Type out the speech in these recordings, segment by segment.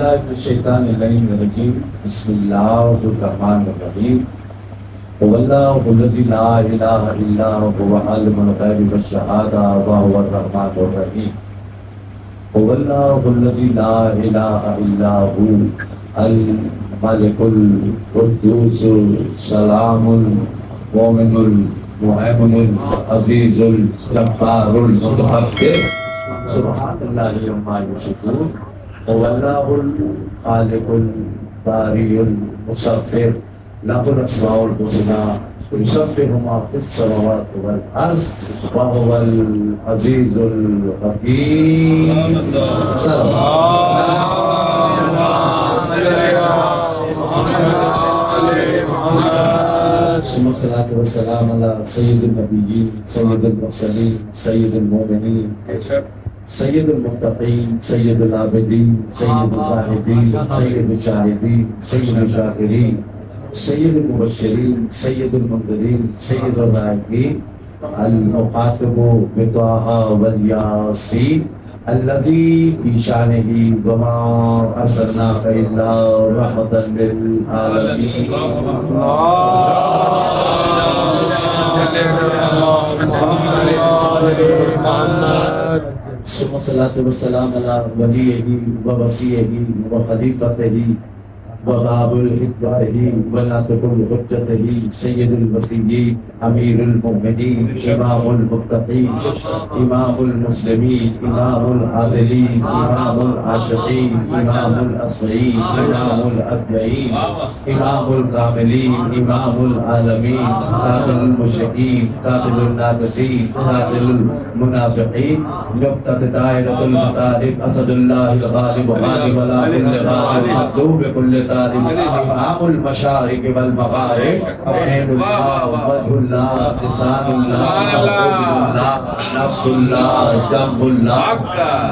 باللہ من الشیطان الرجیم بسم اللہ الرحمن الرحیم واللہ الذی لا الہ الا هو عالم الغیب والشہادہ وهو الرحمن الرحیم واللہ الذی لا الہ الا هو الملک القدوس السلام المؤمن المهیمن العزیز الجبار المتکبر سبحان اللہ عما یشرکون واللہ الخالق الباری المصور له الاسماء الحسنى يسبح ما في السماوات والارض وهو العزيز الحكيم ثم الصلاة والسلام على سيد النبيين سيد المرسلين سيد المؤمنين سید المتقین سید العابدین سید الزاہدین سید الشاہدین سید الشاکرین سید المبشرین سید المنذرین سید الراکبین المخاطب بطٰہ والیاسین الذی فی شانہ وما ارسلناک الا رحمۃ للعالمین ثم الصلاة والسلام على وليه ووصيه وخليفته وباب الحجته وناطق حجته سيد الوصيين امير المؤمنين امام المتقين امام المسلمين امام العادلين امام العاشقين امام الاصفيين امام الاتقين امام الكاملين امام العالمين قاتل المشركين قاتل الناقصين قاتل المنافقين نقطة دائرة المطالب اسد الله الغالب غالب على كل غالب مطلوب كل امام المشارق والمغارب عین اللہ وجہ اللہ لسان اللہ قول اللہ نفس اللہ جنب اللہ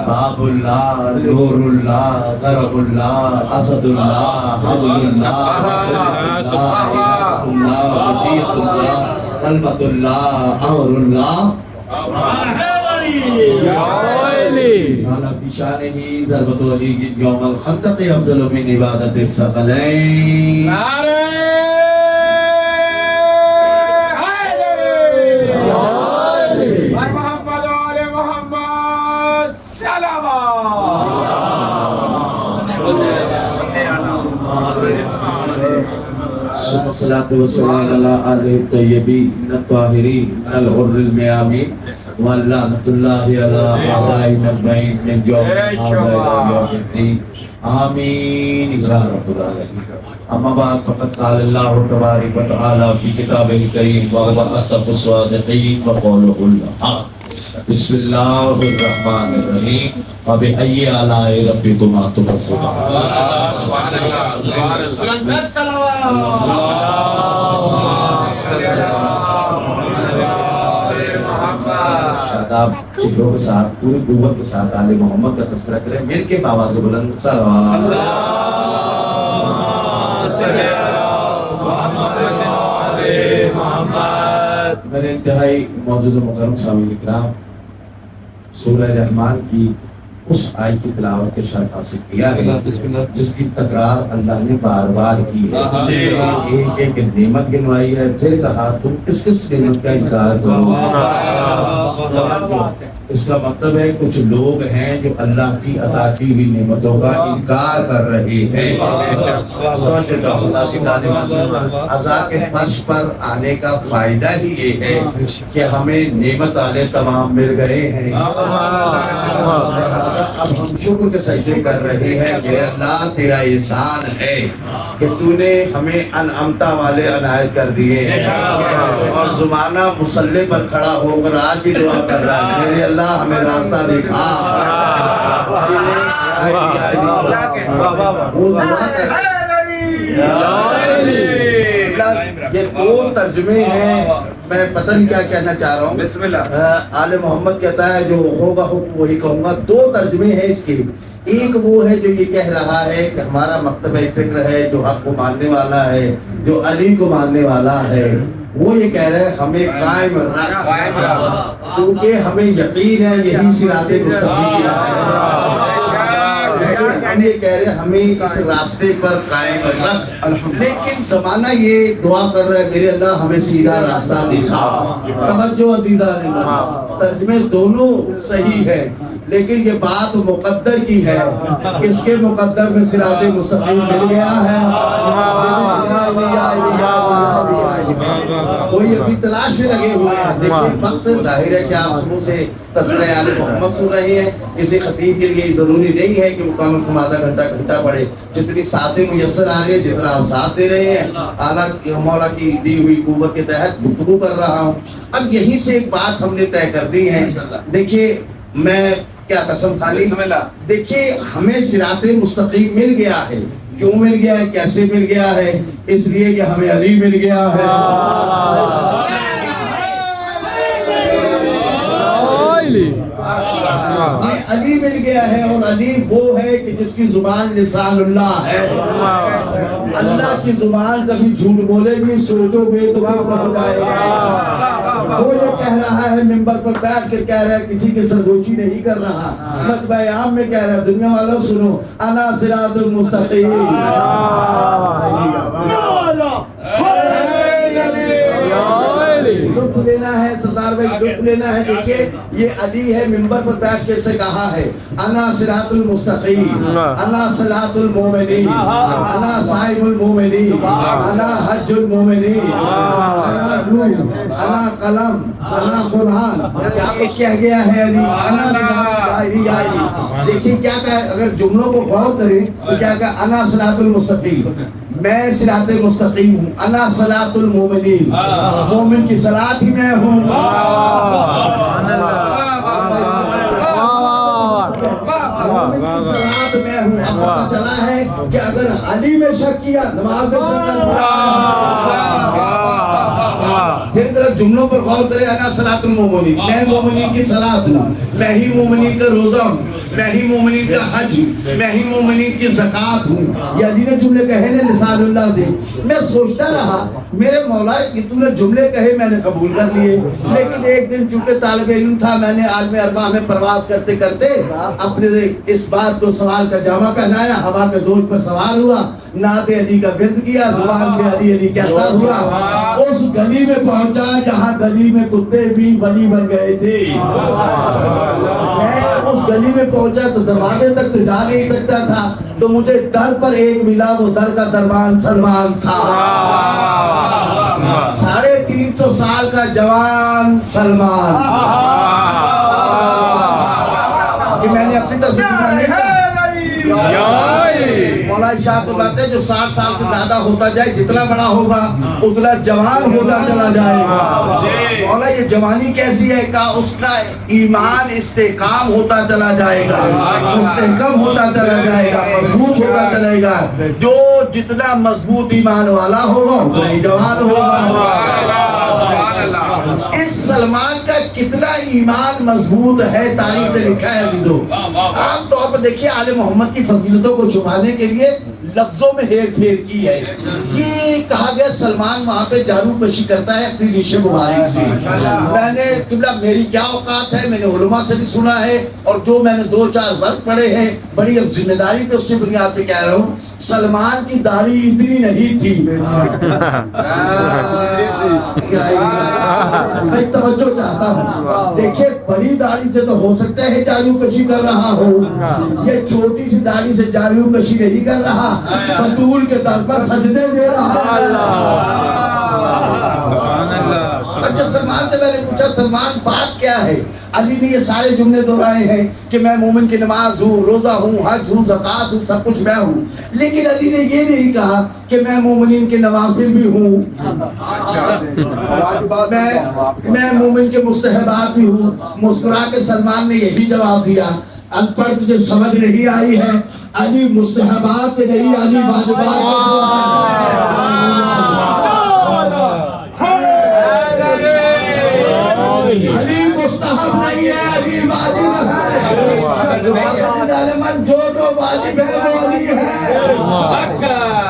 باب اللہ نور اللہ کرب اللہ اسد اللہ حبل اللہ اللہ وجیت اللہ کلمت اللہ امر اللہ قال في شانه ضربة وليد يوم الخندق أفضل من عبادة الثقلين محمد وآل محمد ثم الصلاة والسلام على آله الطيبين الطاهرين الغر الميامين ولعنة الله على أعدائنا أجمعين من يوم هذا إلى يوم الدين آمين يا رب العالمين أما بعد فقد قال الله تبارك وتعالى في كتابه الكريم وهو أصدق الصادقين وقوله الحق بسم الله الرحمن الرحيم وبأي آلاء ربكما تكذبان شاداب چہروں کے ساتھ پوری قوت کے ساتھ آل محمد کا تذکرہ کریں مل کے آواز بلند صلوات میرے انتہائی معزز و مکرم سامعین اکرام سورہ رحمان کی اس آیت کی تلاوت کے شرف حاصل کیا ہے جس کی تکرار اللہ نے بار بار کی ہے ایک ایک نعمت گنوائی ہے پھر کہا تم کس کس نعمت کا انکار کرو اس کا مطلب ہے کچھ لوگ ہیں جو اللہ کی عطا کی ہوئی نعمتوں کا انکار کر رہے ہیں عزا کے فرش پر آنے کا فائدہ ہی یہ ہے کہ ہمیں نعمت والے تمام مل گئے ہیں اب ہم شکر کے سجدے کر رہے ہیں کہ اللہ تیرا احسان ہے کہ تو نے ہمیں انعمتا والے عنایت کر دیے اور زمانہ مصلی پر کھڑا ہو کر آج بھی دعا کر رہا ہے میرے اللہ ہمیں راستہ دکھا یہ دو ترجمے ہیں میں پتہ نہیں کیا کہنا چاہ رہا ہوں بسم اللہ آل محمد کہتا ہے جو ہوگا وہی کہوں گا دو ترجمے ہیں اس کے ایک وہ ہے جو یہ کہہ رہا ہے کہ ہمارا مکتبہ فکر ہے جو حق کو ماننے والا ہے جو علی کو ماننے والا ہے وہ یہ کہہ رہے ہیں ہمیں قائم رکھ کیونکہ ہمیں یقین ہے یہی صراط مستقیم ہے ہم یہ کہہ رہے ہیں ہمیں اس راستے پر قائم رکھ، لیکن زمانہ یہ دعا کر رہا ہے میرے اللہ ہمیں سیدھا راستہ دکھا۔ توجہ عزیزان، ترجمے دونوں صحیح ہے، لیکن یہ بات مقدر کی ہے، اس کے مقدر میں صراط مستقیم مل گیا ہے۔ کوئی ابھی تلاش میں لگے ہوئے ہیں، لیکن وقت ظاہر ہے کہ آپ صبح سے تذکرہ آل محمد سن رہے ہیں، کسی خطیب کے لیے ضروری نہیں ہے کہ وہ کم از کم آدھا گھنٹہ پڑھے، جتنی ساتیں میسر آ رہی ہیں، جتنا ہم ساتھ دے رہے ہیں، اعلیٰ مولا کی دی ہوئی قوت کے تحت گفتگو کر رہا ہوں۔ اب یہیں سے ایک بات ہم نے طے کر دی ہے، دیکھیے میں کیا قسم کھانی، دیکھیے ہمیں صراط مستقیم مل گیا ہے، کیوں مل گیا ہے، کیسے مل گیا ہے؟ اس لیے کہ ہمیں علی مل گیا ہے۔ ہمیں علی مل گیا ہے، اور علی وہ ہے کہ جس کی زبان لسان اللہ ہے۔ اللہ کی زبان کبھی جھوٹ بولے بھی، سوچو گے تو کفر ہو جائے گا۔ وہ یہ کہہ رہا ہے ممبر پر بیٹھ کر کہہ رہا ہے، کسی کی سرگوشی نہیں کر رہا، مطبع عام میں کہہ رہا ہے، دنیا والوں سنو، انا صراط المستقیم۔ لطف لینا ہے سردار بھائی، لطف لینا ہے۔ دیکھیے یہ علی ہے، ممبر پر بیٹھ کے سے کہا ہے، انا صراط المستقیم، انا صلاۃ المومنین، انا صائم المومنین، انا حج المومنین، انا نور، انا قلم، انا قرآن۔ کیا کچھ کہہ گیا ہے علی؟ انا صراط۔ دیکھیے کیا کہ اگر جملوں کو غور کریں تو کیا کہ انا صراط المستقیم، میں صراط مستقیم ہوں، انا صلاۃ المومنین، مومن کی صلاۃ ہی میں ہوں۔ صلاۃ میں ہوں۔ اب پتہ چلا ہے کہ اگر علی میں شک کیا نماز میں شک کرنا۔ پھر ذرا جملوں پر غور کریں، انا صلاۃ المومنین، میں مومنین کی صلاۃ ہوں، میں ہی مومنین کا روزہ ہوں، میں ہی مومنین کا حج ہوں، میں ہی مومنین کی زکوٰۃ ہوں۔ یہ علی نے جملے کہے نے لسان اللہ دے۔ میں سوچتا رہا میرے مولا کہ تو نے جملے کہے میں نے قبول کر لیے، لیکن ایک دن چونکہ طالب علم تھا، میں نے عالم ارواح میں پرواز کرتے کرتے اپنے اس بات کو سوال کا جامع پہنایا، ہوا میں دوش پر سوار ہوا، نعت علی کا ورد کیا، زبان پہ علی علی کہتا ہوا، اس گلی میں پہنچا جہاں گلی میں کتے بھی ولی بن گئے تھے۔ میں اس گلی میں پہنچا تو دروازے تک تو جا نہیں سکتا تھا، تو مجھے در پر ایک ملا، وہ در کا دربان سلمان تھا۔ 350 سال کا جوان سلمان۔ یہ میں نے اپنی طرف سے نہیں کہا، مولا شاہ کو بات ہے جو 60 سال سے زیادہ ہوتا جائے، جتنا بڑا ہوگا اتنا جوان ہوتا چلا جائے گا۔ مولا یہ جوانی کیسی ہے؟ کہ اس کا ایمان استحکام ہوتا چلا جائے گا، مستحکم ہوتا چلا جائے گا، مضبوط ہوتا چلے گا۔ جو جتنا مضبوط ایمان والا ہوگا اتنا ہی جوان ہوگا۔ اس سلمان کا کتنا ایمان مضبوط ہے، تاریخ نے لکھا ہے عزیزو۔ عام طور پر دیکھیے آل محمد کی فضیلتوں کو چھپانے کے لیے لفظوں میں ہیر پھیر کی ہے۔ یہ کہا گیا سلمان وہاں پہ جارو کشی کرتا ہے اپنی ریش مبارک سے۔ میں نے قبلہ میری کیا اوقات ہے، میں نے علماء سے بھی سنا ہے، اور جو میں نے 2-4 ورق پڑھے ہیں، بڑی اب ذمہ داری پہ اس کی بنیاد پہ کہہ رہا ہوں، سلمان کی داڑھی اتنی نہیں تھی۔ میں توجہ چاہتا ہوں، دیکھیں بڑی داڑھی سے تو ہو سکتا ہے جارو کشی کر رہا ہو، یہ چھوٹی سی داڑھی سے جارو کشی نہیں کر رہا، بطول کے در پر سجدے دے رہا ہے۔ جب سلمان سے میں نے پوچھا سلمان بات کیا ہے، علی نے یہ سارے جملے دہرائے ہیں کہ میں مومن کی نماز ہوں، روزہ ہوں، حج ہوں، زکوٰۃ ہوں، سب کچھ میں ہوں، لیکن علی نے یہ نہیں کہا کہ میں مومنین کے نوافل بھی ہوں، میں مومن کے مستحبات بھی ہوں۔ مسکرا کے سلمان نے یہی جواب دیا، ان پڑھ تجھے سمجھ نہیں آئی ہے، علی مستحبات کے نہیں، علی واجبات علی مستحب نہیں ہے، علی واجب ہے۔ جو واجب ہے وہ علی ہے،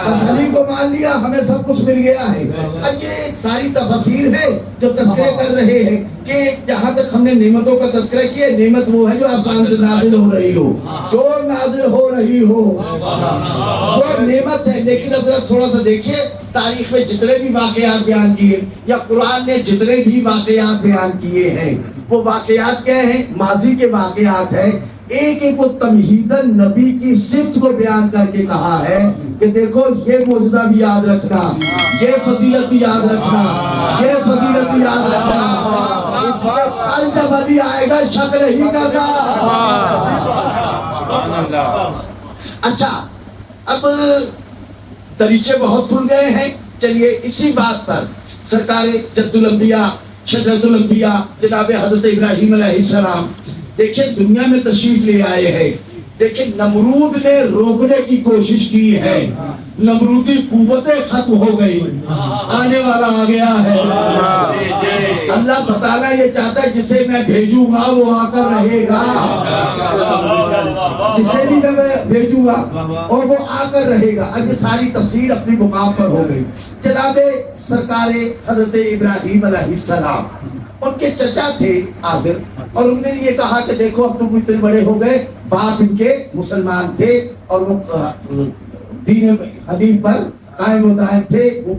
بس علی کو مان لیا ہمیں سب کچھ مل گیا ہے. اب یہ ساری تفسیر ہے جو تذکرے کر رہے ہیں کہ جہاں تک ہم نے نعمتوں کا تذکرہ کیا، نعمت وہ ہے جو آسمان سے نازل ہو رہی ہو، جو نازل ہو رہی ہو وہ نعمت ہے. لیکن اب ذرا تھوڑا سا دیکھیے تاریخ میں جتنے بھی واقعات بیان کیے یا قرآن نے جتنے بھی واقعات بیان کیے ہیں وہ واقعات کیا ہیں؟ ماضی کے واقعات ہیں. ایک ایک کو تمہیداً نبی کی صفت کو بیان کر کے کہا ہے کہ دیکھو یہ معجزہ بھی یاد رکھنا، یہ فضیلت بھی یاد رکھنا، یہ فضیلت بھی یاد رکھنا. اس میں کل جب علی آئے گا شک نہیں کرنا. اچھا اب دریچے بہت کھل گئے ہیں. چلیے اسی بات پر سرکار جد الانبیاء شجرۃ الانبیاء جناب حضرت ابراہیم علیہ السلام دیکھیں دنیا میں تشریف لے آئے ہیں. دیکھیں نمرود نے روکنے کی کوشش کی ہے، نمرودی قوتیں ختم ہو گئی، آنے والا آ گیا ہے. اللہ بتانا یہ چاہتا ہے جسے میں بھیجوں گا وہ آ کر رہے گا، جسے بھی میں بھیجوں گا اور وہ آ کر رہے گا. اب یہ ساری تفسیر اپنی مقام پر ہو گئی. جناب سرکار حضرت ابراہیم علیہ السلام ان کے چچا تھے آزر، اور انہوں نے یہ کہا کہ دیکھو اب تم اتنے بڑے ہو گئے. باپ ان کے مسلمان تھے اور وہ دین حنیف پر قائم و دائم تھے، وہ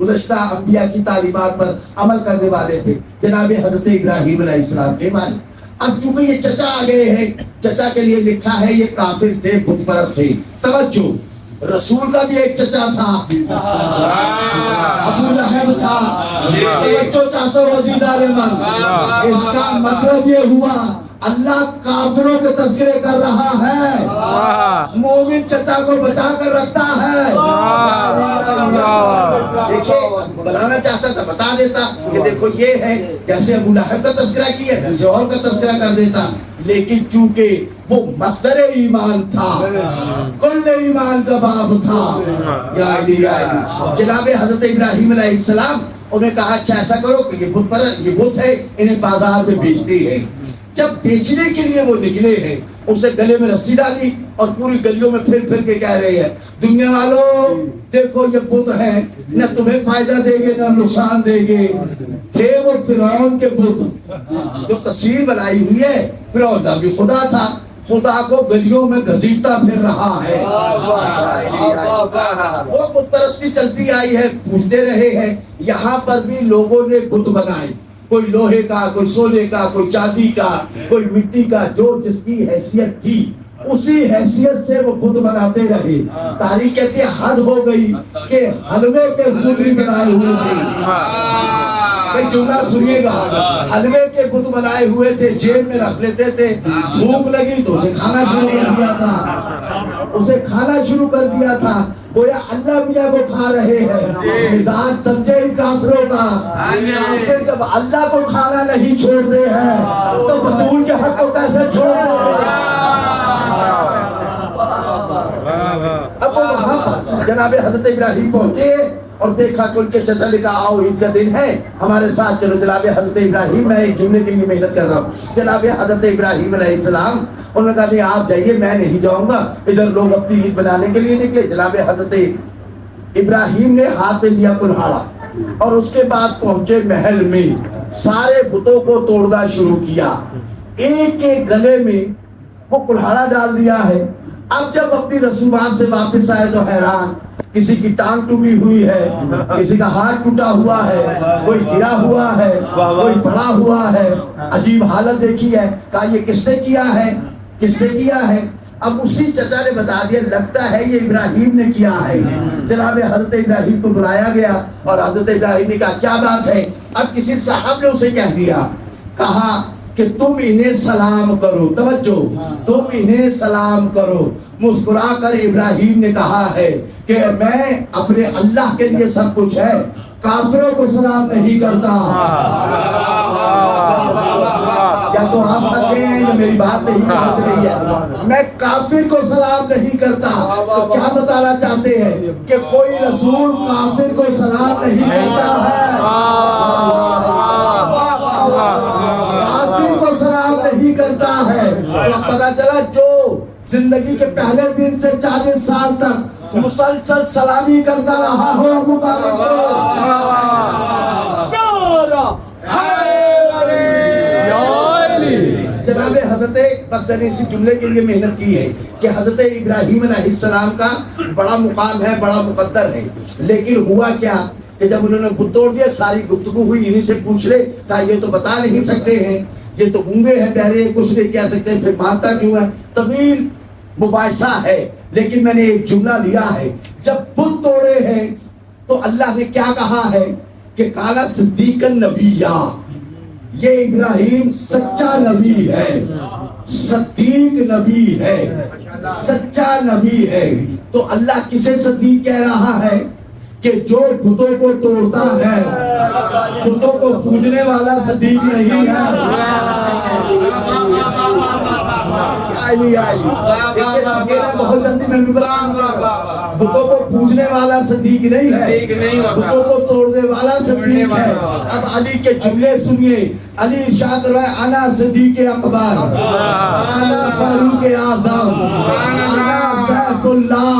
گزشتہ انبیاء کی تعلیمات پر عمل کرنے والے تھے، جناب حضرت ابراہیم علیہ السلام کے والد. اب چونکہ یہ چچا آ گئے ہیں، چچا کے لیے لکھا ہے یہ کافر تھے، بت پرست تھے. توجہ، رسول کا بھی ایک چچا تھا، ابو لہب تھا. توجہ چاہتا ہوں عزیز عالمان، اس کا مطلب یہ ہوا اللہ کافروں کے تذکرے کر رہا ہے، مومن چچا کو بچا کر رکھتا ہے. دیکھیں بنانا چاہتا تھا بتا دیتا کہ دیکھو یہ ہے، جیسے ابو لہب کا تذکرہ کیا کسی اور کا تذکرہ کر دیتا. لیکن چونکہ وہ مصدر ایمان تھا، کل ایمان کا باب تھا. یا علی یا علی. جناب حضرت ابراہیم علیہ السلام انہیں کہا اچھا ایسا کرو کہ یہ بت ہے، انہیں بازار میں بیچتی ہے. جب بیچنے کے لیے وہ نکلے ہیں اسے گلے میں رسی ڈالی اور پوری گلیوں میں پھر پھر کے کہہ رہے ہیں دنیا والوں دیکھو یہ بت ہے، نہ تمہیں فائدہ دے گے نہ نقصان دے گے. تھے وہ فرعون کے بت جو تصویر بنائی ہوئی ہے. فرعون بھی خدا تھا، خدا کو گلیوں میں گھسیٹتا پھر رہا ہے. وہ بت پرستی چلتی آئی ہے، پوچھتے رہے ہیں. یہاں پر بھی لوگوں نے بت بنائے، کوئی لوہے کا، کوئی سونے کا، کوئی چاندی کا، کوئی مٹی کا، جو جس کی حیثیت تھی اسی حیثیت سے وہ بت بناتے رہے. تاریخ کہتی ہے حد ہو گئی کہ حلوے کے بت بھی بنائے ہوئے تھے. کوئی جملہ سنیے گا، حلوے کے بت بنائے ہوئے تھے، جیب میں رکھ لیتے تھے. بھوک لگی تو اسے کھانا شروع کر دیا تھا، اسے کھانا شروع کر دیا تھا. گویا اللہ میاں کو کھا رہے ہیں. مزاج سمجھے ہی کافروں کا، کافر جب اللہ کو کھانا نہیں چھوڑتے ہیں تو بطول کے حق کو کیسے چھوڑ دیں. اب وہ وہاں پر جناب حضرت ابراہیم پہنچے اور دیکھا کہ ان کے چچا نے کہا آؤ عید کا دن ہے ہمارے ساتھ چلو. جناب حضرت ابراہیم، میں ایک جملے کے لیے محنت کر رہا ہوں. جناب حضرت ابراہیم علیہ السلام انہوں نے کہا نہیں آپ جائیے، میں نہیں جاؤں گا. ادھر لوگ اپنی عید بنانے کے لیے نکلے. جناب حضرت ابراہیم نے ہاتھ میں لیا کلہاڑا اور اس کے بعد پہنچے محل میں، سارے بتوں کو توڑنا شروع کیا. ایک کے گلے میں وہ کلہاڑا ڈال دیا ہے. اب جب اپنی رسومات سے واپس آئے تو حیران، کسی کی ٹانگ ٹوٹی ہوئی ہے، کسی کا ہاتھ ٹوٹا ہوا ہے، کوئی گرا ہوا ہے، کوئی پڑا ہوا ہے. عجیب حالت دیکھی ہے. کہا یہ کس نے کیا ہے، کس نے کیا ہے؟ اب اسی چچا نے بتا دیا لگتا ہے یہ ابراہیم نے کیا ہے. جناب حضرت ابراہیم کو بلایا گیا اور حضرت ابراہیم نے کہا کیا بات ہے؟ اب کسی صاحب نے اسے کہہ دیا، کہا کہ تم انہیں سلام کرو. توجہ، تم انہیں سلام کرو. مسکرا کر ابراہیم نے کہا ہے کہ میں اپنے اللہ کے لیے سب کچھ ہے، کافروں کو سلام نہیں کرتا. یا تو آپ تھک گئے ہیں یا میری بات نہیں پہنچ رہی ہے. میں کافر کو سلام نہیں کرتا. تو کیا بتانا چاہتے ہیں کہ کوئی رسول کافر کو سلام نہیں کرتا ہے، کافر کو سلام نہیں کرتا ہے. تو پتا چلا جو زندگی کے پہلے دن سے 40 سال تک مسلسل سلامی کرتا رہا ہو ابو طالب کو. جناب حضرت بس میں نے اسی جملے کے لیے محنت کی ہے کہ حضرت ابراہیم علیہ السلام کا بڑا مقام ہے, بڑا مقدر ہے. لیکن ہوا کیا کہ جب انہوں نے بت توڑ دیا, ساری گفتگو ہوئی انہی سے پوچھ لے, کہا یہ تو بتا نہیں سکتے ہیں, یہ تو گونگے ہیں, بہرے, کچھ نہیں کہہ سکتے, پھر مانتا کیوں ہے؟ طویل مباحثہ ہے, لیکن میں نے ایک جملہ لیا ہے. جب بت توڑے ہیں تو اللہ نے کیا کہا ہے کہ کالا صدیق النبیہ, یہ ابراہیم سچا نبی ہے, صدیق نبی ہے, سچا نبی ہے. تو اللہ کسے صدیق کہہ رہا ہے کہ جو بتوں کو توڑتا ہے, بتوں کو پوجنے والا صدیق نہیں ہے. بہت جلدی میں بھی بتاؤں گا, بتوں کو پوجنے والا صدیق نہیں ہے, بتوں کو توڑنے والا صدیق ہے. اب علی کے جملے سنیے. علی ارشاد رہا ہے انا صدیق اکبر, انا فاروق اعظم, انا سیف اللہ.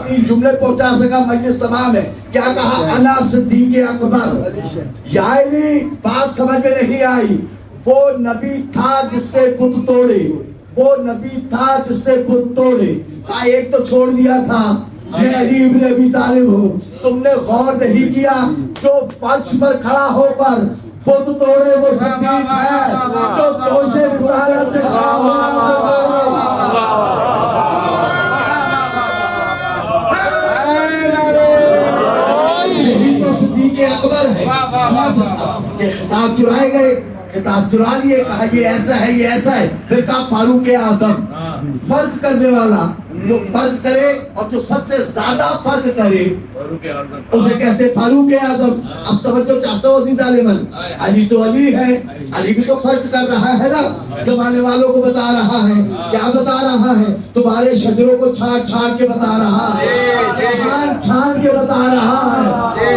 تین جملے پہنچا سکا مجلس تمام ہے. کیا کہا؟ انا صدیق اکبر. یعنی بات سمجھ میں نہیں آئی. وہ نبی تھا جس سے بت توڑے, وہ نبی تھا جس سے بت توڑے. کہا ایک تو چھوڑ دیا تھا, میں علی ابن ابی طالب ہوں. تم نے غور نہیں کیا جو فرش پر کھڑا ہو کر بت توڑے وہ صدیق ہے, جو دوش رسالت پہ کھڑا ہو کر اکبر ہے. خطاب چرائے گئے, خطاب چرا لیے, کہا یہ ایسا ہے, یہ ایسا ہے. پھر کہا فاروق اعظم, فرق کرنے والا, جو فرق کرے اور جو سب سے زیادہ فرق کرے اسے کہتے فاروق اعظم. اب توجہ چاہتا ہو عزیز عالمان, علی تو علی ہے, علی بھی تو فرق کر رہا ہے نا, زمانے والوں کو بتا رہا ہے. کیا بتا رہا ہے؟ تمہارے شجروں کو چھاٹ چھاٹ کے بتا رہا ہے, چھان چھان کے بتا رہا ہے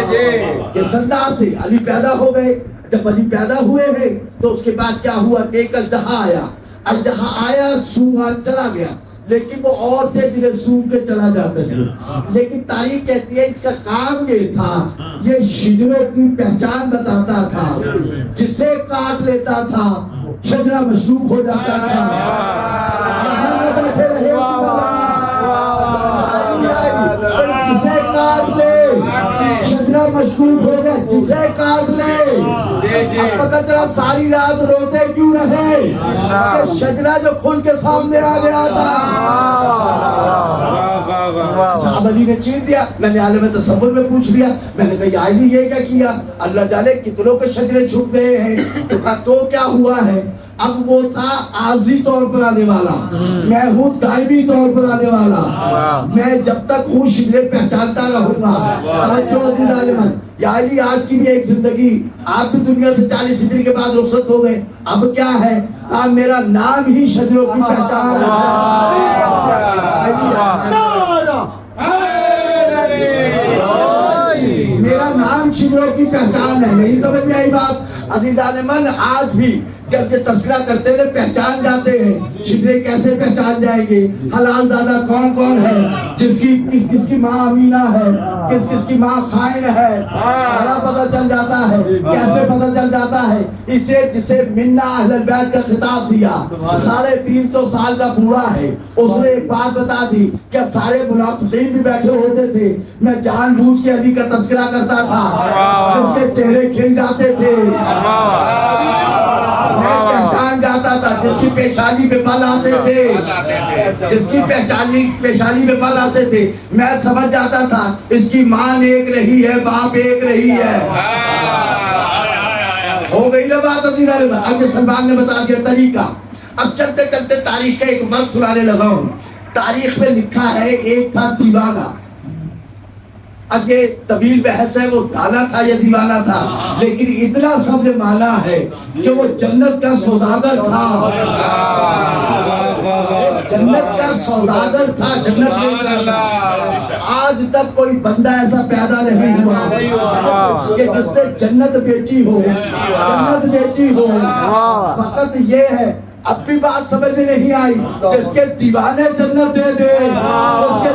کہ سردار سے علی پیدا ہو گئے. جب علی پیدا ہوئے ہیں تو اس کے بعد کیا ہوا کہ ایک اژدہا آیا. اژدہا آیا, سونگا چلا گیا, لیکن وہ اور تھے جنہیں سونگ کے چلا جاتے تھے. لیکن تاریخ کہتی ہے اس کا کام یہ تھا, یہ شجروں کی پہچان بتاتا تھا. جسے کاٹ لیتا تھا شجرہ مشروب ہو جاتا تھا. یہاں نہ بیٹھے رہے, جسے کاٹ لے شجرہ مشروب ہو گئے, جسے کاٹ لے. اب پتہ چلا ساری رات روتے کیوں رہے کہ شجرہ جو کھل کے سامنے آ گیا تھا. صاحب علی نے چین دیا. میں نے عالم تصور میں پوچھ لیا, میں نے کہا علی یہ کیا کیا؟ اللہ جانے کتنوں کے شجرے چھپ گئے ہیں. تو کہا تو کیا ہوا ہے؟ اب وہ تھا عارضی طور پر آنے والا, میں ہوں دائمی طور پر آنے والا. میں جب تک ہوں شجرے پہچانتا رہوں گا. توجہ عزیز عالمان, یعنی آپ کی بھی ایک زندگی, آپ بھی دنیا سے 40 ہجری کے بعد رخصت ہو گئے. اب کیا ہے؟ میرا نام ہی شجروں کی پہچان ہے. میرا نام شجروں کی پہچان ہے. نہیں سمجھ میں آئی بات؟ عزیز عالمان, آج بھی جب یہ تذکرہ کرتے ہیں پہچان جاتے ہیں. شجرے کیسے پہچان جائیں گے؟ حلال زادہ کون کون ہے, کس کی ماں امینہ ہے, کس کی ماں خائن ہے, سارا پتہ چل جاتا ہے. کیسے پتہ چل جاتا ہے؟ اسے جسے منا اہل البیت کا خطاب دیا, 350 سال کا بوڑھا ہے, اس نے ایک بات بتا دی کہ سارے منافقین بھی بیٹھے ہوتے تھے, میں جان بوجھ کے علی کا تذکرہ کرتا تھا, جس کے چہرے کھل جاتے تھے. میں پہچان جاتا تھا جس کی پیشانی پہ بل آتے تھے, جس کی پیشانی پہ بل آتے تھے. میں سمجھ جاتا تھا اس کی ماں ایک رہی ہے, باپ ایک رہی ہے. ہو گئی نا بات عزیز عالمان. اب یہ سلمان نے بتا دیا طریقہ. اب چلتے چلتے تاریخ کا ایک مرد سنانے لگا ہوں. تاریخ میں لکھا ہے ایک تھا دیوانہ. اب یہ طویل بحث ہے وہ ڈالا تھا یا دیوانہ تھا, لیکن اتنا سب نے مانا ہے کہ وہ جنت کا سوداگر تھا. جنت کا سوداگر تھا, جنت میں تھا. آج تک کوئی بندہ ایسا پیدا نہیں ہوا کہ جس نے جنت بیچی ہو, جنت بیچی ہو. فقط یہ ہے, اب بھی بات سمجھ میں نہیں آئی, جس کے دیوانے جنت دے دے, اس کے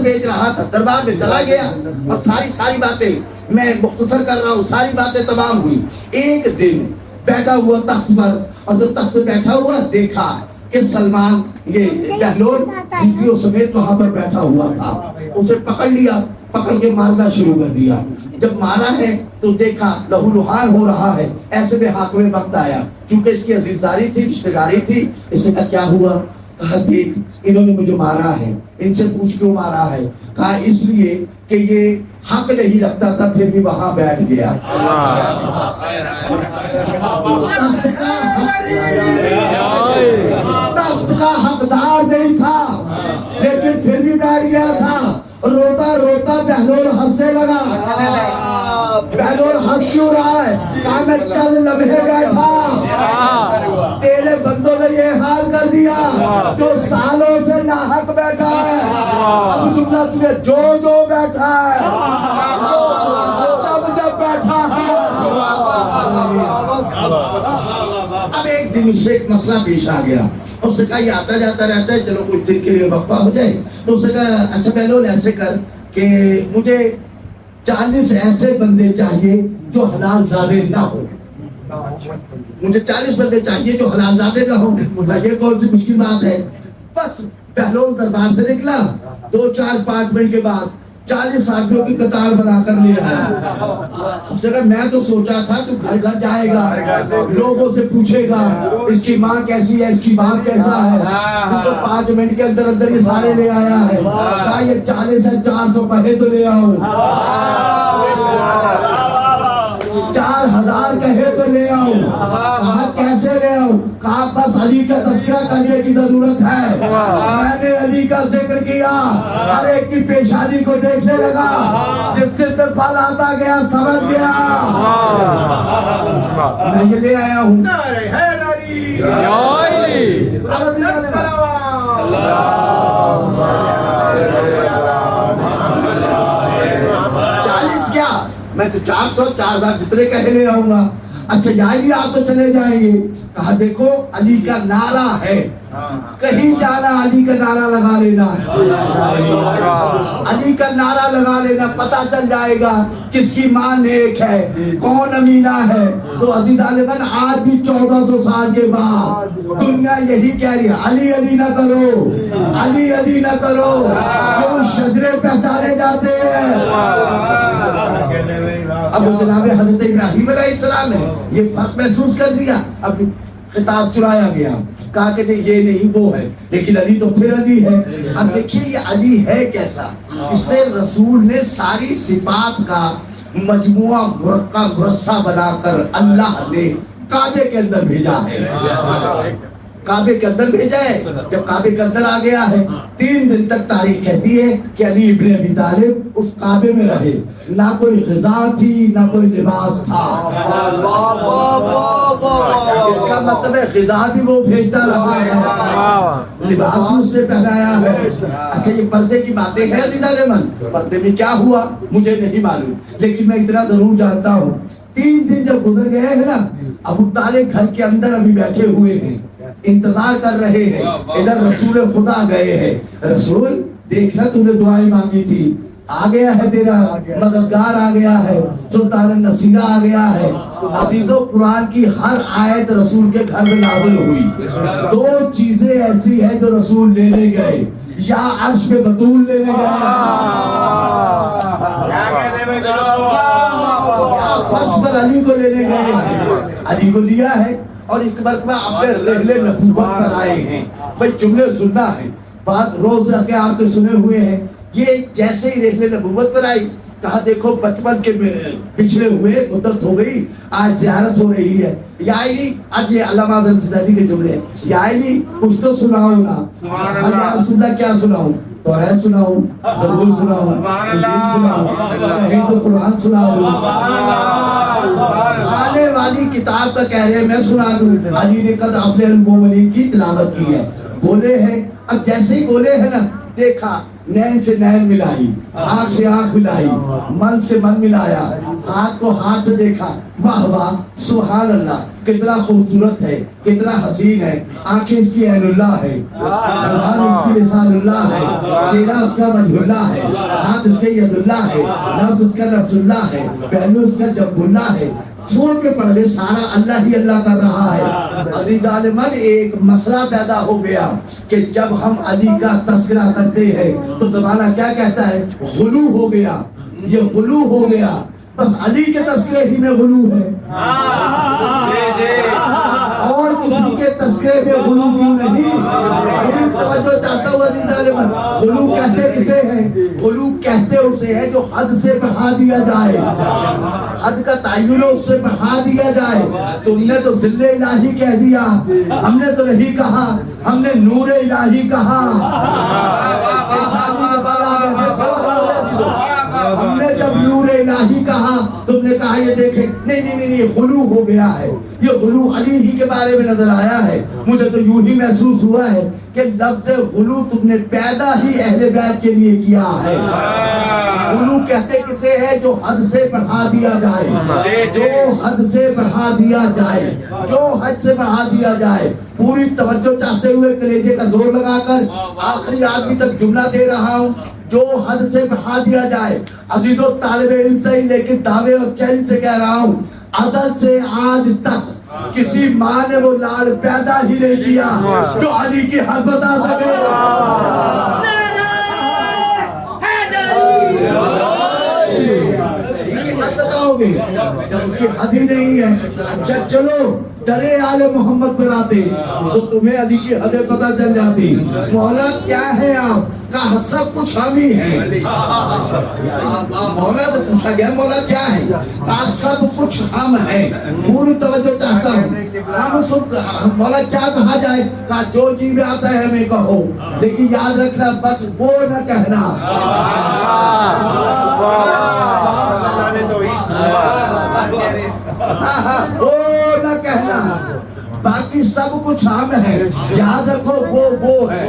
بیچ رہا تھا، دربار میں چلا گیا اور ساری باتیں میں مختصر کر رہا ہوں، ساری باتیں تمام ہوئی. ایک دن بیٹھا ہوا تخت پر، اور جب تخت پہ بیٹھا ہوا دیکھا کہ سلمان یہ بہلول جھنکیوں سمیت وہاں پر بیٹھا ہوا تھا. اسے پکڑ لیا، پکڑ کے مارنا شروع کر دیا. جب مارا ہے تو دیکھا لہو لہان ہو رہا ہے. ایسے میں حاکم وقت آیا، چونکہ اس کی عزیزداری تھی، رشتہ داری تھی. اس نے کہا کیا ہوا؟ کہا دیکھ انہوں نے مجھے مارا ہے. ان سے پوچھ کیوں مارا ہے؟ کہا اس لیے کہ یہ حق نہیں رکھتا تھا، پھر بھی وہاں بیٹھ گیا. تخت کا حقدار نہیں تھا لیکن پھر بھی بیٹھ گیا تھا. روتا روتا بہلول ہنسنے لگا. بہلول ہنس کیوں رہا ہے؟ کہا میں چند لمحے بیٹھا، تیرے بندوں نے یہ حال کر دیا جو سالوں سے ناحق بیٹھا ہے. اب تم نہ سنے جو بیٹھا ہے تب جب بیٹھا ہے. اب ایک دن اس سے ایک مسئلہ پیش آ گیا. اس نے کہا یہ آتا جاتا رہتا ہے، چلو کچھ دن کے لیے وقفہ ہو جائے. تو اس نے کہا اچھا بہلول ایسے کر کہ مجھے 40 ایسے بندے چاہیے جو حلال زادے نہ ہو. مجھے 40 بندے چاہیے جو حلال زادے نہ ہو. یہ کون سی مشکل بات ہے؟ بس بہلول دربار سے نکلا، 2-4-5 منٹ کے بعد 40 آدمیوں کی قطار بنا کر لے آیا. اس نے کہا میں تو سوچا تھا تو گھر گھر جائے گا، لوگوں سے پوچھے گا اس کی ماں کیسی ہے، اس کی باپ کیسا ہے. تو 5 منٹ کے اندر اندر یہ سارے لے آیا ہے. کہا یہ 40 ہے، 400 پہلے تو لے آؤ. 4000 کہے تو لے آؤ. کہا کیسے لے آؤ؟ کہا بس علی کا تذکرہ کرنے کی ضرورت ہے. میں نے علی کا ذکر کیا، ہر ایک کی پیشانی کو دیکھنے لگا، جس جس پہ پھل آتا گیا سمجھ گیا میں یہ لے آیا ہوں. کیا میں تو 400 4000 جتنے کہے لے آؤں گا. اچھا جائیں گے آپ تو چلے جائیں گے. کہا دیکھو علی کا نعرہ ہے، کہیں جانا علی کا نعرہ لگا لینا، علی کا نعرہ لگا لینا، پتہ چل جائے گا کس کی ماں نیک ہے، کون امینا ہے. تو عزیز عالمان آج بھی 1400 سال کے بعد دنیا یہی کہہ رہی ہے علی علی نہ کرو، علی علی نہ کرو. کیوں شجرے پہچانے جاتے ہیں. اب جناب حضرت ابراہیم علیہ السلام نے یہ فرق محسوس کر دیا. اب خطاب چرایا گیا، کہا کہ نہیں یہ نہیں وہ ہے، لیکن علی تو پھر علی ہے. اب دیکھیے یہ علی ہے کیسا. اس نے رسول نے ساری صفات کا مجموعہ مرکب مرصع بنا کر اللہ نے کعبے کے اندر بھیجا ہے. کعبے کے اندر بھیجا ہے. جب کعبے کے اندر آ گیا ہے 3 دن تک تاریخ کہتی ہے کہ علی ابن ابی طالب اس کعبے میں رہے. نہ کوئی غذا تھی نہ کوئی لباس تھا. اس کا مطلب ہے غذا بھی وہ بھیجتا رہا ہے، لباس بھی اس نے پہنایا ہے. اچھا یہ پردے کی باتیں ہیں عزیز عالمان، پردے میں کیا ہوا مجھے نہیں معلوم، لیکن میں اتنا ضرور جانتا ہوں 3 دن جب گزر گئے ہیں نا، ابو طالب گھر کے اندر ابھی بیٹھے ہوئے ہیں، انتظار کر رہے ہیں. ادھر رسول خدا گئے ہیں. رسول دیکھنا تم نے دعائیں مانگی تھی، آ گیا ہے تیرا مددگار، آ گیا ہے سلطان النصیرہ، آ گیا ہے. عزیزو قرآن کی ہر آیت رسول کے گھر میں نازل ہوئی. 2 چیزیں ایسی ہیں جو رسول لینے گئے، یا عرش پہ بطول لینے گئے، فرش پر علی کو لینے گئے. علی کو لیا ہے اور ایک مرتبہ اپنے رحلے نبوت پر آئے ہیں. بھائی جملے سننا ہے، بات روز کے آپ نے سنے ہوئے ہیں. یہ جیسے ہی رحلے نبوت پر آئی، کہا دیکھو بچپن کے پچھلے ہوئے مدت ہو گئی، آج زیارت ہو رہی ہے. یا علی، اب یہ علامہ حضرت زیدی کے جملے ہیں. یا علی کچھ تو سناؤ نا. یا رسول اللہ کیا سناؤں؟ توریت سناؤں، زبور سناؤں، انجیل سناؤں، کہیں تو قرآن سنا دوں. آنے والی کتاب کا کہہ رہے ہیں میں سنا دوں. علی نے قد افلح المؤمنین کی تلاوت کی ہے، بولے ہیں. اب جیسے ہی بولے ہیں نا، دیکھا نین سے نین ملائی، آنکھ سے آنکھ ملائی، من سے من ملایا، ہاتھ کو ہاتھ سے دیکھا. واہ واہ سبحان اللہ. کتنا خوبصورت ہے، کتنا حسین ہے، آنکھیں اس کی عین اللہ ہے، زبان اس کی لسان اللہ ہے، چہرہ اس کا وجہ اللہ ہے، ہاتھ اس کے ید اللہ ہے، نفس اس کا نفس اللہ ہے، پہلو اس کا جنب اللہ ہے۔ چھوڑ کے پڑھ لے، سارا اللہ ہی اللہ کر رہا ہے۔ عزیز عالمان، ایک مسئلہ پیدا ہو گیا کہ جب ہم علی کا تذکرہ کرتے ہیں تو زمانہ کیا کہتا ہے؟ غلو ہو گیا، یہ غلو ہو گیا۔ بس علی کے تذکرے ہی میں غلو ہے، اور کسی کے تذکرے میں غلو کیوں نہیں؟ میری توجہ چاہتا ہوں عزیز عالمان، غلو کہتے کسے ہیں؟ غلو کہتے اسے ہے جو حد سے بڑھا دیا جائے، حد کا تعین اس سے بڑھا دیا جائے۔ تم نے تو ذل الہی کہہ دیا، ہم نے تو نہیں کہا، ہم نے نور الہی کہا۔ ہم نے جب نور الہی کہا، تم نے کہا یہ دیکھیں، نہیں یہ غلو ہو گیا ہے، یہ غلو علی ہی کے بارے میں نظر آیا ہے۔ مجھے تو یوں ہی محسوس ہوا ہے کہ لفظ غلو تم نے پیدا ہی اہل بیت کے لیے کیا ہے۔ غلو کہتے کسے ہے؟ جو حد سے بڑھا دیا جائے، جو حد سے بڑھا دیا جائے، جو حد سے بڑھا دیا جائے۔ پوری توجہ چاہتے ہوئے کلیجے کا زور لگا کر آخری آدمی تک جملہ دے رہا ہوں، جو حد سے بڑھا دیا جائے۔ عزیزو، طالب علم سے ہی لیکن دعوے اور چیلنج سے کہہ رہا ہوں، ازل سے آج تک کسی ماں نے وہ لال پیدا ہی نہیں کیا جو علی کی حد بتا سکے۔ جب اس کی حد ہی نہیں ہے، اچھا چلو درے آل محمد پر آتے تو تمہیں علی کی حد پتہ چل جاتی۔ مولا کیا ہے آپ کا؟ سب کچھ ہم ہی ہیں۔ مولا سے پوچھا گیا مولا کیا ہے؟ کہا سب کچھ ہم ہیں۔ پوری توجہ چاہتا ہوں، مولا کیا کہا جائے؟ کہا جو جی میں آتا ہے ہمیں کہو، لیکن یاد رکھنا بس وہ نہ کہنا، وہ نہ کہنا، باقی سب کچھ ہم ہیں۔ یاد رکھو وہ ہے،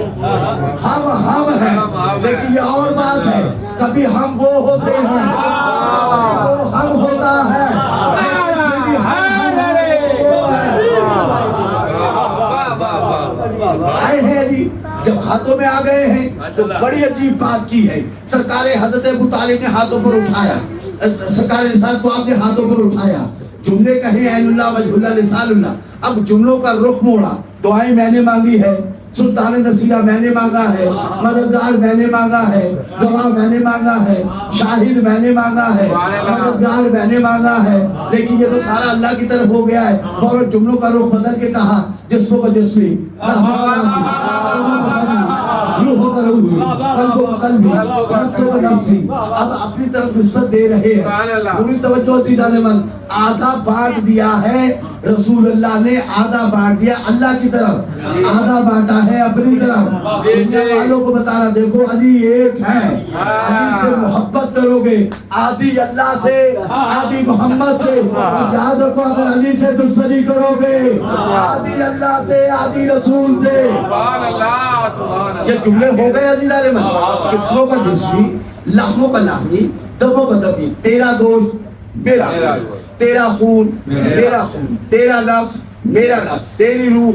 ہم ہیں، لیکن یہ اور بات ہے، کبھی ہم وہ ہوتے ہیں، وہ ہم ہوتا ہے، آئے ہیں جی۔ جب ہاتھوں میں آ گئے ہیں تو بڑی عجیب بات کی ہے۔ سرکار حضرت ابو طالب نے ہاتھوں پر اٹھایا، سرکار رسالت کو آپ نے ہاتھوں پر اٹھایا، جملے کہیں عین اللہ وجہ اللہ لسان اللہ۔ اب جملوں کا رخ موڑا، دعائیں میں نے مانگی ہے، سلطان نصیرہ میں نے مانگا ہے، مددگار میں نے مانگا ہے، گواہ میں نے مانگا ہے، شاہد میں نے مانگا ہے، مددگار میں نے مانگا ہے، لیکن یہ تو سارا اللہ کی طرف ہو گیا ہے۔ اور جملوں کا رخ بدل کے کہا، جسموں کا جسمی، روح کا روحی، قلب کا قلبی، نفس کا نفسی، اب اپنی طرف نسبت دے رہے ہیں۔ پوری توجہ عزیز عالمان، آدھا بانٹ دیا ہے رسول اللہ نے، آدھا بانٹ دیا اللہ کی طرف، آدھا بانٹا ہے اپنی طرف۔ دنیا والوں کو بتانا دیکھو علی ایک ہے، علی سے محبت کرو گے، آدھی اللہ سے، آدھی محمد سے، اور یاد رکھو اگر علی سے دشمنی کرو گے، آدھی اللہ سے، آدھی رسول سے۔ یہ جملے ہو گئے عزیز عالمان، جسموں کا جسمی، لحموں کا لحمی، دموں کا دمی، تیرا گوشت میرا گوشت، تیرا خون میرا خون، تیرا نفس میرا نفس، تیری روح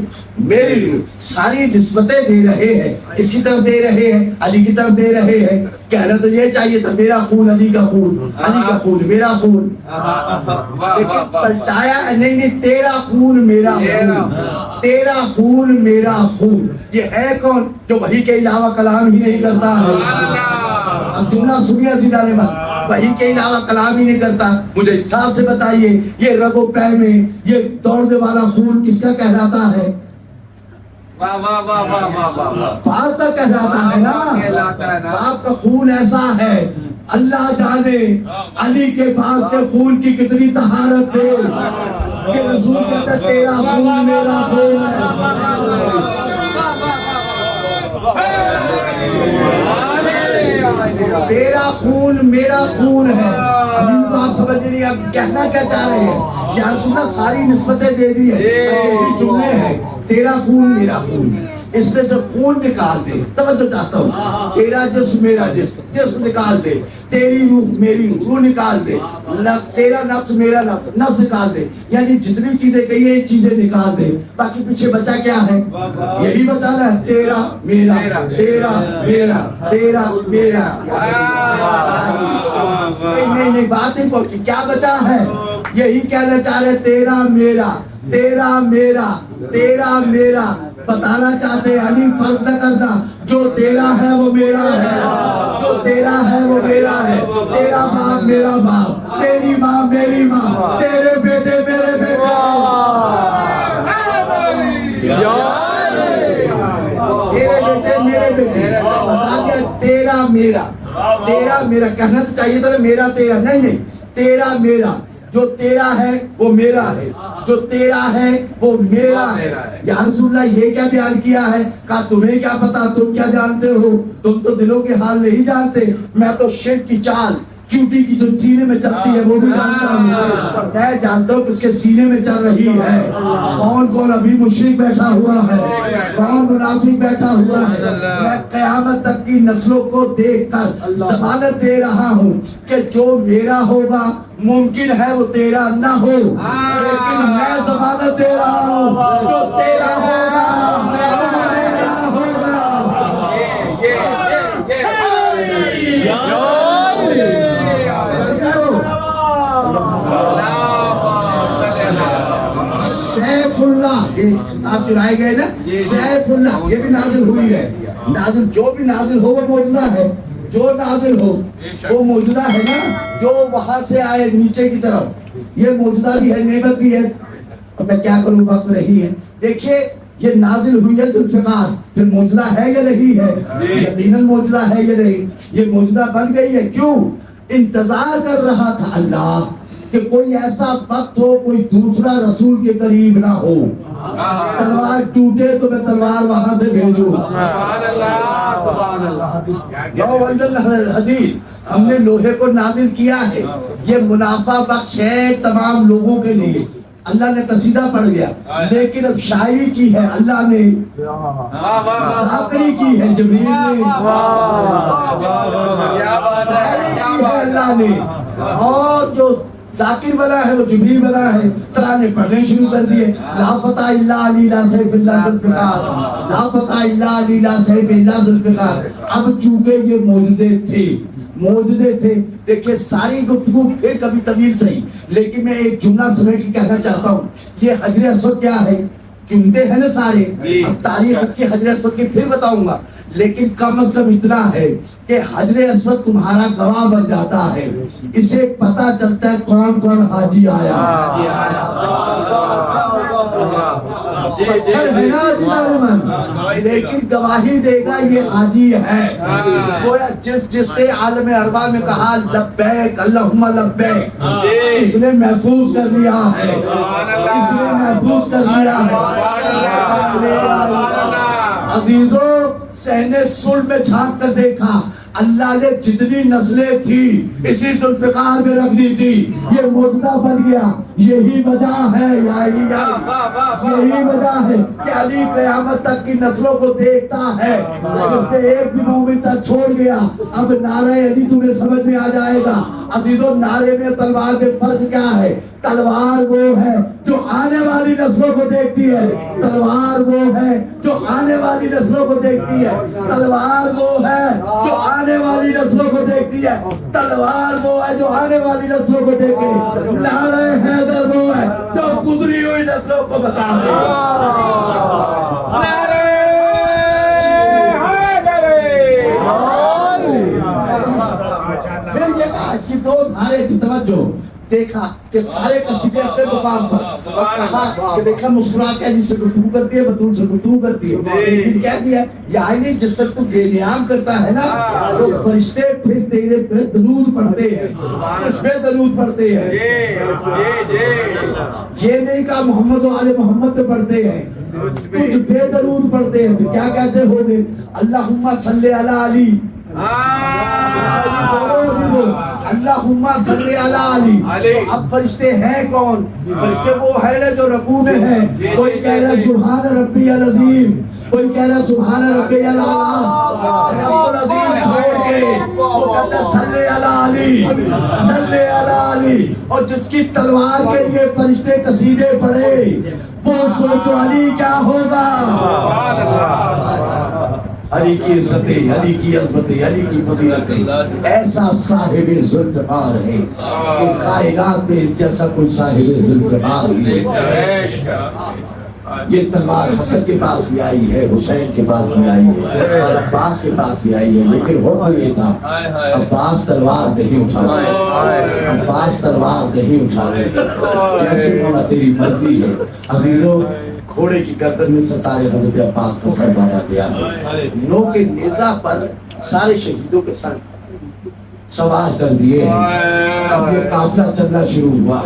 میری روح، ساری نسبتیں دے رہے ہیں۔ کس کی طرف دے رہے ہیں؟ علی کی طرف دے رہے ہیں۔ کہنا تو یہ چاہیے تھا میرا خون علی کا خون، علی کا خون میرا خون، لیکن پلٹایا نہیں، تیرا خون میرا خون، تیرا خون میرا خون۔ یہ ہے کون جو وحی کے علاوہ کلام ہی نہیں کرتا ہے؟ اب جملہ سنیے عزیز عالمان، وحی کے علاوہ کلام ہی نہیں کرتا۔ مجھے انصاف سے بتائیے، یہ رگ و پے میں یہ دوڑنے والا خون کس کا کہلاتا ہے؟ باپ کا کہلاتا ہے نا۔ باپ کا خون ایسا ہے، اللہ جانے علی کے باپ کے خون کی کتنی طہارت ہے کہ رسول کہتا ہے تیرا خون میرا خون ہے۔ تیرا خون میرا خون ہے۔ ابھی بات سمجھ نہیں، اب کہنا کیا چاہ رہے ہیں؟ یا رسول اللہ ساری نسبتیں دے دی ہے، یہی جملے ہیں، تیرا خون میرا خون، اس میں سے خون نکال دے. توجہ چاہتا ہوں, تیرا جسم میرا جسم, جسم نکال دے. تیری روح میری روح نکال دے. تیرا نفس میرا نفس, نفس نکال دے. یعنی جتنی چیزیں کہی ہیں چیزیں نکال دے. باقی پیچھے بچا کیا ہے؟ یہی بچانا ہے, تیرا میرا, تیرا میرا, تیرا میرا. نہیں بات نہیں پہنچی. کیا بچا ہے؟ یہی کہنا چاہ رہے, تیرا میرا, تیرا میرا, تیرا میرا. بتانا چاہتے علی فرق نہ کرنا, جو تیرا ہے وہ میرا ہے, جو تیرا ہے وہ میرا ہے. تیرا باپ میرا باپ, تیری ماں میری ماں, تیرے بیٹے میرے بیٹے, تیرے بیٹے میرے بیٹے. بتا دیا تیرا میرا, تیرا میرا. کہنا تو چاہیے تھا میرا تیرا, نہیں نہیں, تیرا میرا. جو تیرا ہے وہ میرا ہے, جو تیرا ہے وہ میرا ہے. یا رسول اللہ یہ کیا بیان کیا ہے؟ کہا تمہیں کیا پتا, تم کیا جانتے ہو, تم تو دلوں کے حال نہیں جانتے. میں تو شرک کی چال چوٹی کی جو سینے میں چلتی ہے وہ بھی جانتا ہوں. میں جانتا ہوں کس کے سینے میں چل رہی ہے, کون کون ابھی مشرک بیٹھا ہوا ہے, کون منافق بیٹھا ہوا ہے. میں قیامت تک کی نسلوں کو دیکھ کر ضمانت دے رہا ہوں کہ جو میرا ہوگا ممکن ہے وہ تیرا نہ ہو, لیکن میں ضمانت دے رہا ہوں جو تیرا ہوگا وہ میرا ہوگا. سیف اللہ, یہ خطاب چرائے گئے نا, سیف اللہ, یہ بھی نازل ہوئی ہے. نازل جو بھی نازل ہو وہ معجزہ ہے, جو نازل ہو وہ معجزہ ہے نا. جو وہاں سے آئے نیچے کی طرف, یہ معجزہ بھی ہے, نعمت بھی ہے. اب میں کیا کروں, وقت رہی ہے. دیکھیے یہ نازل ہوئی ہے ذوالفقار, پھر معجزہ ہے یا نہیں ہے؟ یقیناً معجزہ ہے یا نہیں. یہ معجزہ بن گئی ہے. کیوں؟ انتظار کر رہا تھا اللہ کہ کوئی ایسا وقت ہو, کوئی دوسرا رسول کے قریب نہ ہو. تلوار ٹوٹے تو میں تلوار وہاں سے بھیجوں. حدیث ہم نے لوہے کو نازل کیا ہے, یہ منافع بخش ہے تمام لوگوں کے لیے. اللہ نے قصیدہ پڑھ گیا, لیکن اب شاعری کی ہے اللہ نے, ذاکری کی ہے جبریل نے, شاعری کی ہے اللہ نے, اور جو ذاکر بنا ہے وہ جبریل بنا ہے. ترانے پڑھنے شروع کر دیے, لا فتح الا علی لا سیف اللہ ذوالفقار, لا فتح الا علی لا سیف اللہ ذوالفقار. اب چونکہ یہ معجزے تھے, معجزے تھے. دیکھیں ساری گفتگو پھر کبھی طویل صحیح, لیکن میں ایک جملہ سمیٹ کے کہنا چاہتا ہوں. یہ حجر اسود کیا ہے؟ چنتے ہیں نا سارے. اب تاریخ کی حجر اسود کی پھر بتاؤں گا, لیکن کم از کم اتنا ہے کہ حجر اسود تمہارا گواہ بن جاتا ہے. اسے پتا چلتا ہے کون کون حاجی آیا. لیکن گواہی دے گا یہ حاجی ہے. گویا جس نے عالم ارواح میں کہا لبیک اللہم لبیک, اس نے محفوظ کر لیا ہے, اس نے محفوظ کر لیا ہے. عزیزوں صحنے صلح میں جھانک کر دیکھا, اللہ نے جتنی نسلیں تھی اسی ذوالفقار میں رکھ دی تھی. یہ معجزہ بن گیا. یہی وجہ ہے, یہی وجہ ہے کہ علی قیامت تک کی نسلوں کو دیکھتا ہے. جس نے ایک بھی مومن تک چھوڑ گیا, اب نعرہ علی تمہیں سمجھ میں آ جائے گا. عزیزوں نعرے میں تلوار میں فرق کیا ہے؟ تلوار وہ ہے جو آنے والی نسلوں کو دیکھتی ہے, تلوار وہ ہے جو آنے والی نسلوں کو دیکھتی ہے, تلوار وہ ہے جو آنے والی نسلوں کو دیکھتی ہے, تلوار وہ ہے جو آنے والی نسلوں کو دیکھے. نعرہ حیدر وہ ہے جو گزری ہوئی نسلوں کو بتا دے. پھر یہ آج کی دو دھارے کی توجہ دیکھا کہ سارے قصیدے اپنے مقام پر, اور کہا کہ دیکھا مسکرا کے علی سے گفتگو کرتی ہے, بطول سے گفتگو کرتی ہے. پھر کہہ دیا یعنی جس تک تو بے نیام کرتا ہے نا, تو فرشتے پھر تیرے پہ درود پڑھتے ہیں, کچھ پہ درود پڑھتے ہیں. یہ نہیں کہا محمد و آل محمد پہ پڑھتے ہیں, کچھ پہ درود پڑھتے ہیں. تو کیا کہتے ہو گے؟ اللہم صلی علی علی, اللہم صلی علی علی. اب فرشتے ہیں کون؟ فرشتے وہ ہے جو رکوع میں ہیں. کوئی کہہ رہا ہے سبحان ربی العظیم, کوئی کہہ رہا سبحان ربی الاعلی، رب العظیم چھوڑ کے وہ کہتا ہے صلی علی علی، صلی علی علی، اور جس کی تلوار کے لیے فرشتے قصیدے پڑھے وہ سوچو علی کیا ہوگا۔ علی کی عزتیں، علی کی عظمتیں، علی کی فضیلتیں، ایسا صاحب ذوالفقار ہے کہ کائنات میں جیسا کوئی صاحب ذوالفقار ہی نہیں۔ یہ تلوار حسن کے پاس بھی آئی ہے، حسین کے پاس بھی آئی ہے، اور عباس کے پاس بھی آئی ہے، لیکن حکم یہ تھا عباس تلوار نہیں اٹھانے، عباس تلوار نہیں اٹھانے، جیسے مولا تیری مرضی ہے۔ عزیزوں، گھوڑے کی گردن میں ستارے حضرت عباس کا سر باندھا گیا ہے، نو کے نیزہ پر سارے شہیدوں کے سر سوار کر دیے ہیں۔ اب یہ قافلہ چلنا شروع ہوا،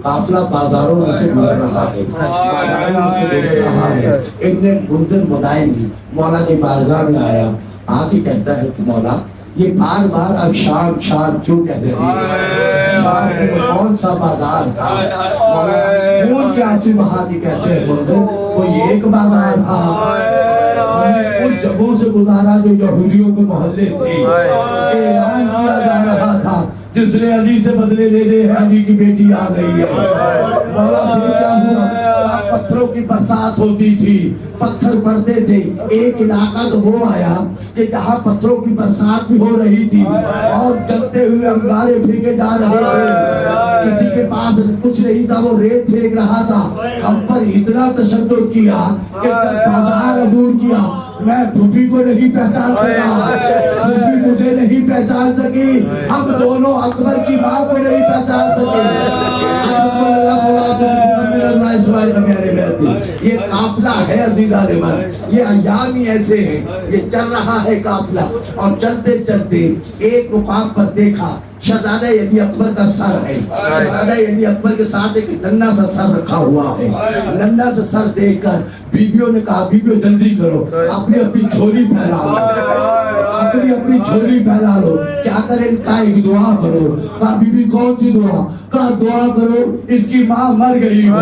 قافلہ بازاروں میں سے گزر رہا ہے، بازاروں میں سے گزر رہا ہے۔ ابن منذر مدائن مولا کی بارگاہ میں آیا، آ کے کہتا ہے کہ مولا یہ بار بار اب شام شام کیوں کہہ رہے ہیں؟ شام میں کون سا بازار تھا؟ مولا خون کے آنسو بہا کے کہتے ہیں منذر کوئی ایک بازار تھا، ہم نے ان جگہوں سے گزارا جو یہودیوں کے محلے تھے۔ اعلان کیا جا رہا تھا جس نے علی سے بدلے لے لے ہے، علی کی بیٹی آ گئی ہے۔ مولا پھر کیا ہوا؟ پتھروں کی برسات ہوتی تھی، پتھر پڑتے تھے۔ ایک علاقہ تو وہ آیا کہ جہاں پتھروں کی برسات بھی ہو رہی تھی اور جلتے ہوئے انگارے پھینکے جا رہے تھے، کسی کے پاس کچھ نہیں تھا، وہ ریت پھینک رہا تھا۔ ہم پر اتنا تشدد کیا کہ جب بازار عبور کیا میں پھوپھی کو نہیں پہچان سکا، پھوپھی مجھے نہیں پہچان سکی، ہم دونوں اکبر کی ماں کو نہیں پہچان سکے۔ یہ قافلہ ہے عزیزان من، یہ ایام ہی ایسے ہیں، یہ چل رہا ہے قافلہ، اور چلتے چلتے ایک مقام پر دیکھا شہزادہ علی اکبر کا سر ہے، شہزادہ علی اکبر کے ساتھ ایک ننھا سا سر رکھا ہوا ہے۔ ننھا سا سر دیکھ کر بیویوں نے کہا بیویوں جلدی کرو، اپنی اپنی جھولی پھیلا لو، اپنی اپنی جھولی پھیلا لو، کیا کریں؟ کہا ایک دعا کرو۔ کہا بی بی کون سی دعا؟ کہا دعا کرو اس کی ماں مر گئی ہو،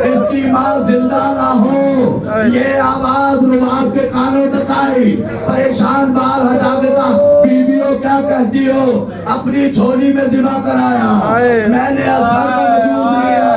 اس کی ماں زندہ نہ ہو۔ یہ آواز رباب کے کانوں تک آئی، پریشان بال ہٹا کے کہا بیویوں کیا کہتی ہو؟ اپنی جھولی میں ذبح کرایا، میں نے اصغر کا وجود لیا،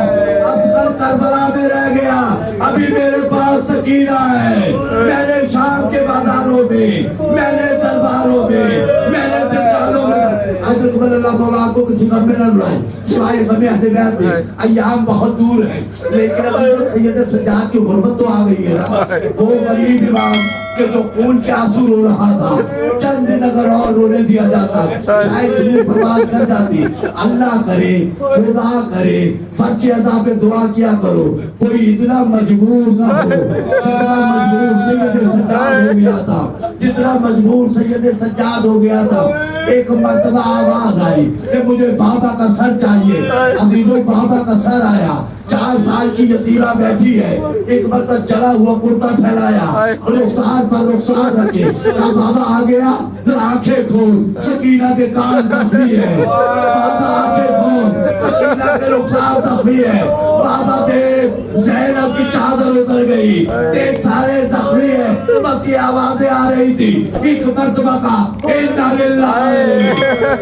اصغر کربلا میں رہ گیا، ابھی میرے پاس سکینہ ہے۔ میں نے شام کے بازاروں میں، میں نے درباروں میں، میں نے زندانوں میں، حضرت قبل اللہ مولا آپ کو کسی غم میں نہ بلائے سوائے غم اہل بیت میں۔ ایام بہت دور ہیں لیکن ابھی سید سجاد کی غربت تو آ گئی ہے نا۔ وہ غریب امام کہ جو خون کے آنسو رو رہا تھا، چند دن اگر اور رونے دیا جاتا شاید دنیا برباد کر جاتی۔ اللہ کرے، خدا کرے، فرش عزا پہ دعا کیا کرو کوئی اتنا مجبور نہ ہو جتنا مجبور سید سجاد ہو گیا تھا، جتنا مجبور سید سجاد ہو گیا تھا۔ ایک مرتبہ آواز آئی کہ مجھے بابا کا سر چاہیے، عزیزوں بابا کا سر آیا۔ 4 سال کی یتیمہ بیٹھی ہے، ایک مرتبہ چلا ہوا کرتا پھیلایا، رخسار پر رخسار رکھے، کہا بابا آ گیا، ذرا آنکھیں کھول، سکینہ کے کان زخمی ہے، بابا آنکھیں کھول، سکینہ کے رخسار زخمی ہے، بابا دیکھ زینب کی چادر اتر گئی، دیکھ سارے زخمی ہے، بس یہ آوازیں آ رہی تھی۔ ایک مرتبہ کہا اِنَّا لِلَّهِ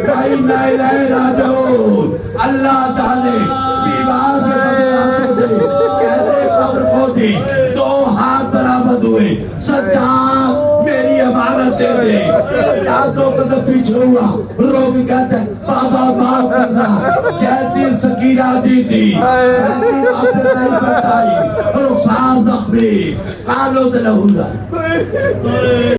وَإِنَّا إِلَيْهِ رَاجِعُونَ۔ اللہ جانے بیمار کے بدے آنکھوں دے کیسے قبر کھودی، 2 ہاتھ برآمد ہوئے، سجاد میری امانت دے دے۔ سجاد 2 قدم پیچھے ہوا، رو کے کہتے بابا معاف کرنا، جیسی سکینہ دی تھی ایسی باتیں نہیں بتائی، رخسار زخمی، کانوں سے لہو جائے۔